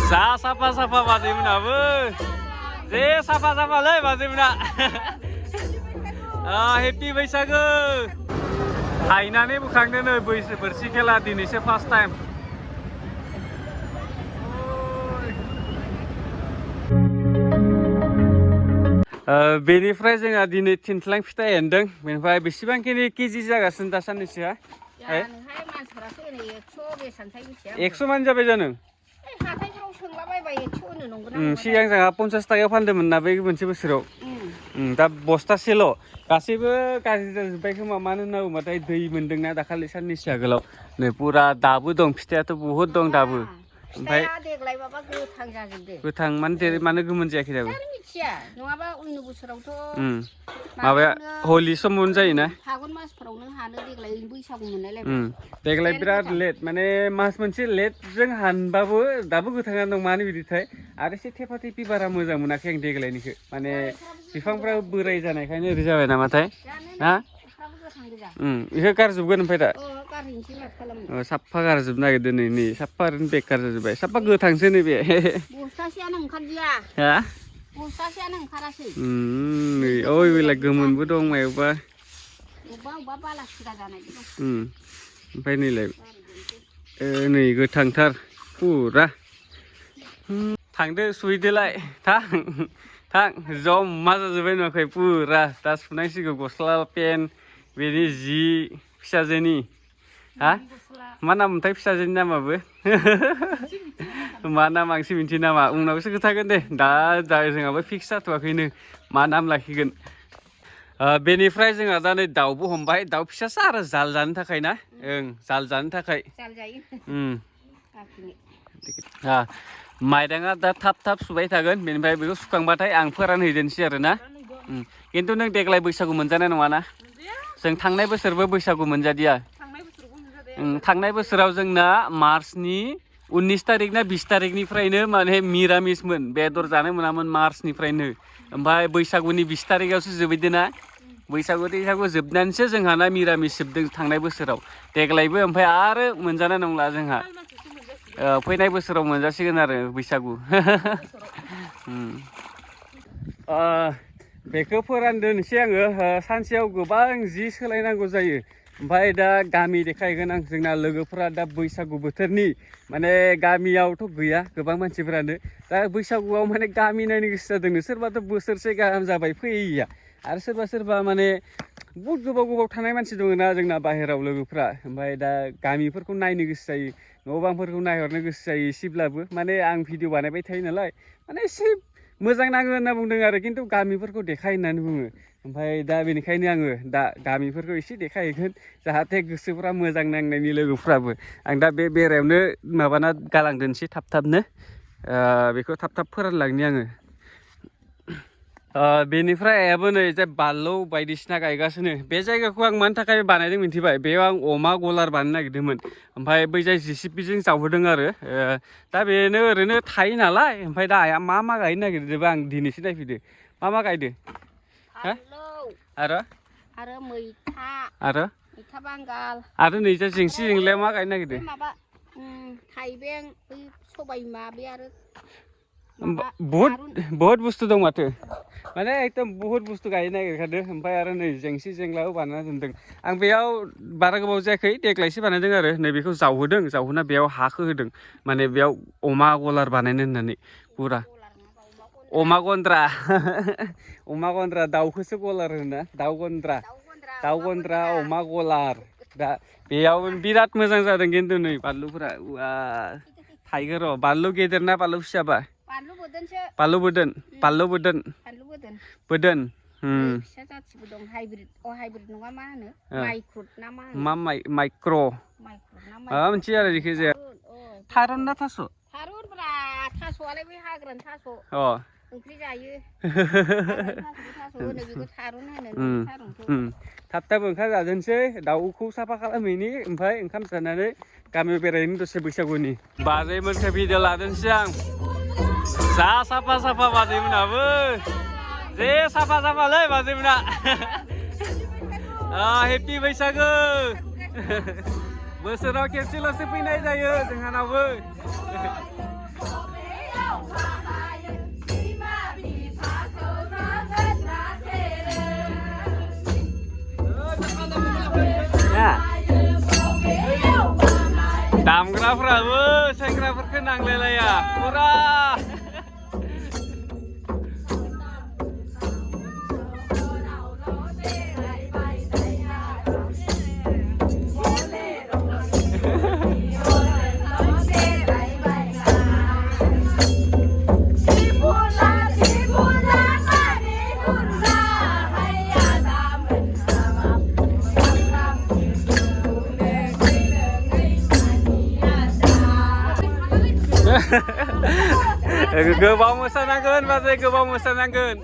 जा साफा साफा बाजैमोनाबो जे साफा साफालै बाजैमोना हेपि बैसागो हायनानै बुखांदों नै बोरसि खेला दिनैसो फार्स्ट टाइम बेनिफ्राय जोंहा दिनै थिनथ्लां फिथाइ एन्दों बेनिफ्राय बेसेबांखिनि केजि जागासिनो दा साननैसोआ 100 मान जाबाय जानो सिगां जोंहा 50 थाखायाव फानदोंमोन ना बे मोनसे बोसोराव दा बस्थासेल' गासैबो गाज्रि जाजोब्बाय खोमा मानो होनना बुङोबाथाय दै मोन्दोंना दाखालि साननैसो आगोलाव नै पुरा दाबो दं फिथाइयाथ' बहुद दं दाबो ओमफ्राय गोथां मानो गोमोन जायाखै दाबो नङाबा उननि बोसोरावथ' माबाया हलि समावनो जायोना फागुन मासफोरावनो हानो देग्लाय बैसागु मोननायलाय देग्लाय बिराद लेट माने मास मोनसे लेटजों हानबाबो दाबो गोथाङानो दं मानो बिदिथाय आरो एसे थेफा थेफि बारा मोजां मोनाखै आं देग्लायनिखौ माने बिफांफ्रा बोराय जानायखायनो ओरै जाबाय नामाथाय हा बेखौ गारजोबगोन ओमफ्राय दा साफा गारजोबनो नागिरदों नै साफा ओरैनो बेकार जाजोब्बाय साफा गोथांसो नै बे बस्थासेयानो ओंखारदिया हा बस्थासेयानो ओंखारासै नै ओइ बेलाय गोमोनबो दं मायावबा अबेबा बालासिरा जानायबो दं ओमफ्राय नैलाय नै गोथांथार पुरा थांदो सुहैदोलाय थां जमा जाजोब्बाय नुवाखै पुरा दा सुनांसिगौ गस्ला पेन्ट बेनि जि फिसाजोनि हा मा नाममोनथाय फिसाजोनि नामाबो मा नाम आंसो मिन्थियो नामा उनावसो खोथागोन दे दा जोंहाबो फिक्स जाथ'वाखैनो मा नाम लाखिगोन बेनिफ्राय जोंहा दा नै दाउबो हमबाय दाउ फिसासो आरो जाल जानो थाखाय ना जाल जानो थाखाय माइरङा दा थाब सुबाय थागोन बेनिफ्राय बेखौ सुखांबाथाय आं फोरानहैदोनसै आरो ना खिन्थु नों देग्लाय बैसागु मोनजानाय नङाना जों थांनाय बोसोरबो बैसागु मोनजादिया थांनाय बोसोराव जोंना मार्चनि 19 तारिख ना 20 तारिखनिफ्रायनो माने मिरामिसमोन बेदर जानो मोनामोन मार्चनिफ्रायनो ओमफ्राय बैसागुनि 20 तारिखआवसो जोबैदों ना बैसागु जोबनानैसो जोंहा ना मिरामिस जोबदों थांनाय बोसोराव देग्लायबो ओमफ्राय आरो मोनजानाय नंला जोंहा फैनाय बोसोराव मोनजासिगोन आरो बैसागु बेखौ फोरानदोनसै आङो सानसेयाव गोबां जि सोलायनांगौ जायो ओमफ्राय दा गामि देखायगोन आं जोंना लोगोफोरा दा बैसागु बोथोरनि माने गामियावथ' गैया गोबां मानसिफोरानो दा बैसागुआव माने गामि नायनो गोसो जादोंनो सोरबाथ' बोसोरसे गाहाम जाबाय फैयैया आरो सोरबा माने बहुद गोबाव थानाय मानसि दङ ना जोंना बाहेराव लोगोफ्रा ओमफ्राय दा गामिफोरखौ नायनो गोसो जायो न' बांफोरखौ नायहरनो गोसो जायो एसेब्लाबो माने आं भिडिअ बानायबाय थायो नालाय माने एसे मोजां नाङो होनना बुंदों आरो खिन्थु गामिफोरखौ देखाय होननानै बुङो ओमफ्राय दा बेनिखायनो आङो दा गामिफोरखौ एसे देखायहैगोन जाहाथे गोसोफ्रा मोजां नांनायनि लोगोफ्राबो आं दा बे बेरायावनो माबाना गालांदोनसै थाबनो बेखौ थाब फोरानलांनि आङो बेनिफ्राय आयाबो नै जे बानलु बायदिसिना गायगासिनो बे जायगाखौ आं मानि थाखाय बानायदों मिन्थिबाय बेयाव आं अमा गलार बानायनो नागिरदोंमोन ओमफ्राय बै जाय जिसिपिजों जावहोदों आरो दा बेनो ओरैनो थायो नालाय ओमफ्राय दा आया मा गायनो नागिरदोंबा आं दिनैसो नायफैदो मा गायदो आरो मैथा बांगाल आरो नै जा जेंसि जेंलायाव मा गायनो नागिरदों माबा थाइबें बै सबाय बिमा बे आरो बहुत बुस्थु दं माथो माने एकदम बहुत बुस्थु गायनो नागिरखादों ओमफ्राय आरो नै जेंसि जेंलायाव बानायना दोनदों आं बेयाव बारा गोबाव जायाखै देग्लायसो बानायदों आरो नै बेखौ जावहोना बेयाव हाखौ होदों माने बेयाव अमा गलार बानायनो होननानै पुरा अमा गन्द्रा दाउखौसो गलार होना दाउ गन्द्रा अमा गलार दा बेयाव बिराद मोजां जादों खिन्थु नै बानलुफोरा थाइगोन र' बानलु गेदेर ना बानलु फिसाबा बानलु बोदोन फिसा जाथिबो दं हाइब्रिद नङा मा होनो माइक्रुट ना मा होनो माइक्र' माबा मोनसे आरो जेखि जाया थारुन ना थास' थारुनब्रा थास'आलाय बै हाग्रानि थास' ओंख्रि जायो थाब ओंखाम जादोंसै दाउखौ साफा खालामहैनि ओमफ्राय ओंखाम जानानै गामियाव बेरायहैनो दसे बैसागुनि बाजैमोनखौ भिडिअ लादोंसै आं जा साफा बाजैमोनाबो जे साफालै बाजैमोना हेपि बैसागो बोसोराव खेबसेल'सो फैनाय जायो जोंहानावबो सिख्लाफ्राबो सेंग्राफोरखौ नांलायलाया फुरा गोबाव मोसानांगोन बाजै गोबाव मोसानांगोन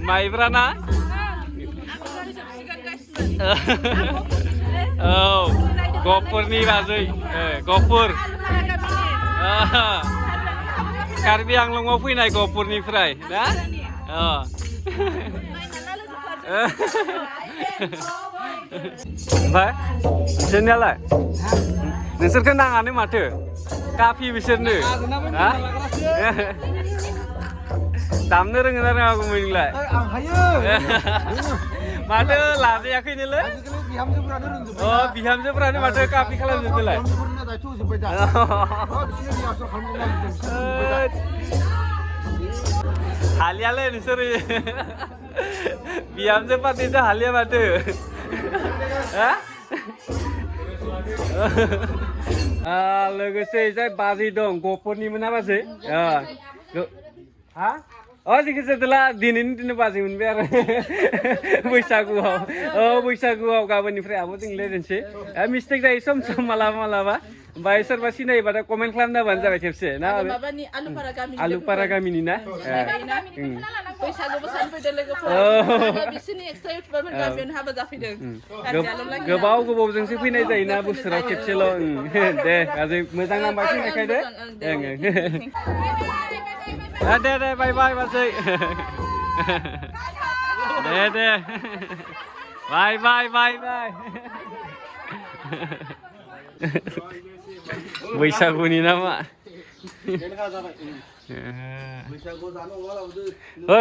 माइब्रा ना औ गहपुरनि बाजै गहपुर कार्बि आंलंआव फैनाय गहपुरनिफ्राय ना ओमफ्राय नोंसोरनियालाय नोंसोरखौ नाङानो माथो काफि बिसोरनो दामनो रोङो ना रोङा गुमै नोंलाय माथो लाजायाखैनोलै बिहामजोफ्रानो माथो काफि खालामजोबदोलाय हालियालै नोंसोरो बिहामजो पार्टिजों हालिया माथो लोगोसे जाय बाजै दं गहपुरनिमोन ना बाजै हा जिखि जादोला दिनैनि दिनाव बाजै मोनबाय आरो बैसागुआव बैसागुआव गाबोननिफ्राय आबो जों रायज्लायनोसै मिस्टेक जायो सम सम मालाबा मालाबा ओमफ्राय सोरबा सिनायोबाथाय कमेन्ट खालामना होबानो जाबाय खेबसे ना आलुपारा गामिनि ना गोबाव गोबावजोंसो फैनाय जायोना बोसोराव खेबसेल' दे गाज्रि मोजां नाम्बार फैनायखाय दे दे दे बाय बाय बाजै दे दे बाय बाय बाय बाय बैसागुनि नामा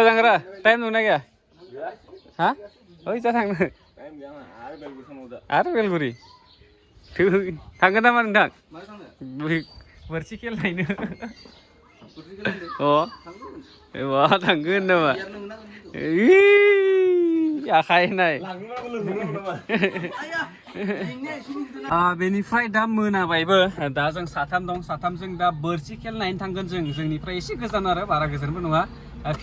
जांग्रा टाइम नुना गैया हा जा थांनो आरो बेलगुरि थांगोन नामा नोंथां बोरसि खेल नायनो थांगोन नामा आखाय नाय बेनिफ्राय दा मोनाबायबो दा जों साथाम दं साथामजों दा बोरसि खेल नायनो थांगोन जोंनिफ्राय एसे गोजान आरो बारा गोजानबो नङा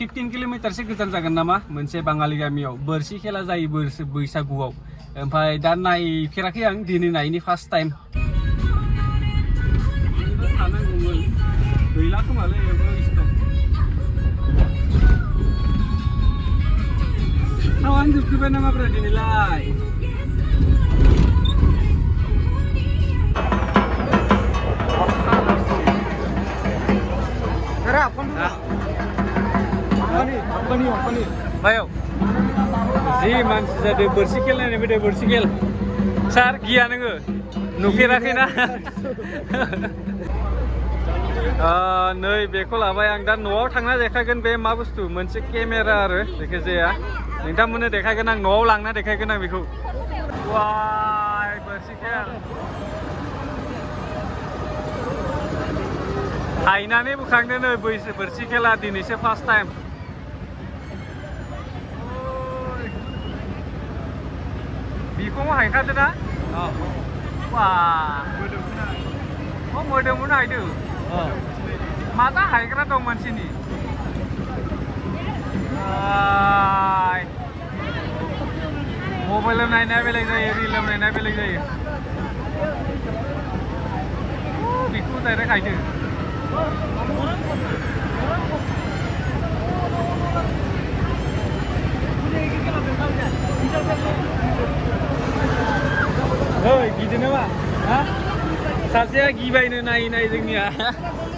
15 किल'मिटारसो गोजान जागोन नामा मोनसे बाङालि गामियाव बोरसि खेला जायो बैसागुआव ओमफ्राय दा नायफेराखै आं दिनै नायनि फार्स्ट टाइम गैला खोमालै थावां जोबजोब्बाय नामाब्रा दिनैलाय जि मानसि जादों बोरसि खेल नायनो फैदों बोरसि खेल सार गिया नोङो नुफेराखैना नै बेखौ लाबाय आं दा न'आव थांना देखायगोन बे मा बुस्थु मोनसे केमेरा आरो जायखिजाया नोंथांमोननो देखायगोन आं न'आव लांना देखायगोन आं बेखौ वाय बोरसि खेल हायनानै बुखांदों नै बोरसि खेला दिनैसो फार्स्ट टाइम बिखौबो हायखादो ना मोदोमखौनो हायदो माथा हायग्रा दं मानसिनि मबाइलाव नायनाया बेलेग जायो रिलाव नायनाया बेलेग जायो बेखौ डाइरेक्ट हायदो गिदो नामा सासेया गिबायनो नायै जोंनिया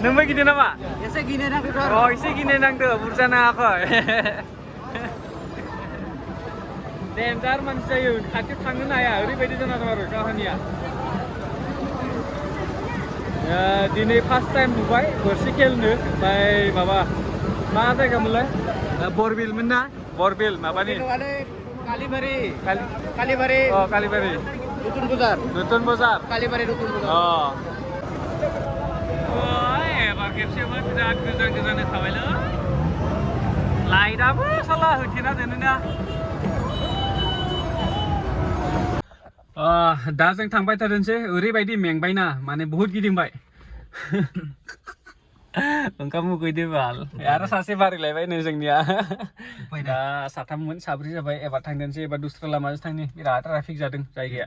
नोंबो गिदो नामा एसे गिनाय नांदो एसे गिनाय नांदो बुरजा नाङाखै डेन्जार मानसि जायो खाथियाव थांनो हाया ओरैबायदि जाना दं आरो काहानिया दिनै फार्स्ट टाइम नुबाय बोरसि खेलनो ओमफ्राय माबा मा जायगामोनलाय बरबिलमोन ना बरबिल माबानि कालिबारि Nutun Bazar. Nutun Bazar. Kalibari Nutun Bazar. Oh. Wah, ebar खेबसेबो बिराद गोजान होखाबायलै. लाइटआबो साला होथेना दोनोना. दा जों थांबाय थादोंसै ओरैबायदि मेंबायना माने बहुत गिदिंबाय. ओंखाम उखैदो बाल आरो सासे बारिलायबाय नै जोंनिया. दा साथाममोन साब्रै जाबाय एबार थांदोंसै एबार दुस्रा लामाजों थांनि बिराद ट्राफिक जादों जायगाया.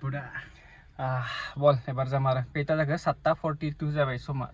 बल एबार जामारो खैथा जाखो 7:42 जाबाय समा.